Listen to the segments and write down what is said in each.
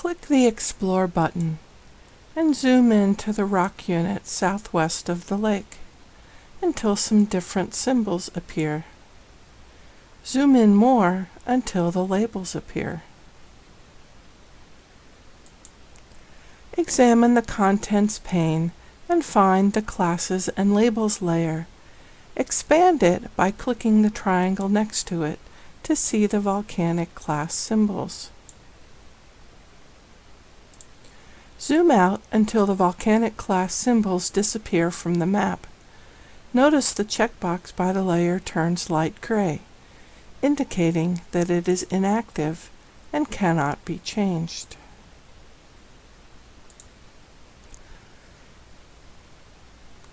Click the Explore button and zoom in to the rock unit southwest of the lake until some different symbols appear. Zoom in more until the labels appear. Examine the Contents pane and find the Classes and Labels layer. Expand it by clicking the triangle next to it to see the volcanic class symbols. Zoom out until the volcanic class symbols disappear from the map. Notice the checkbox by the layer turns light gray, indicating that it is inactive and cannot be changed.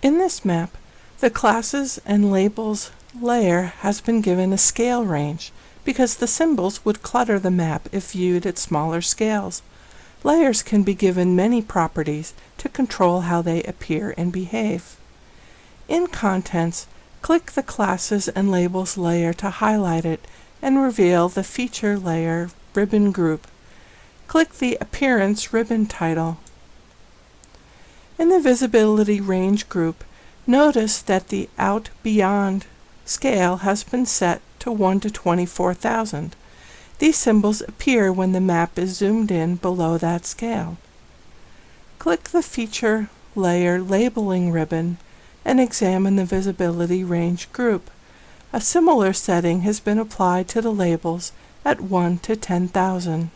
In this map, the Classes and Labels layer has been given a scale range because the symbols would clutter the map if viewed at smaller scales. Layers can be given many properties to control how they appear and behave. In Contents, click the Classes and Labels layer to highlight it and reveal the Feature Layer ribbon group. Click the Appearance ribbon title. In the Visibility Range group, notice that the Out Beyond scale has been set to 1 to 24,000. These symbols appear when the map is zoomed in below that scale. Click the Feature Layer Labeling ribbon and examine the Visibility Range group. A similar setting has been applied to the labels at 1 to 10,000.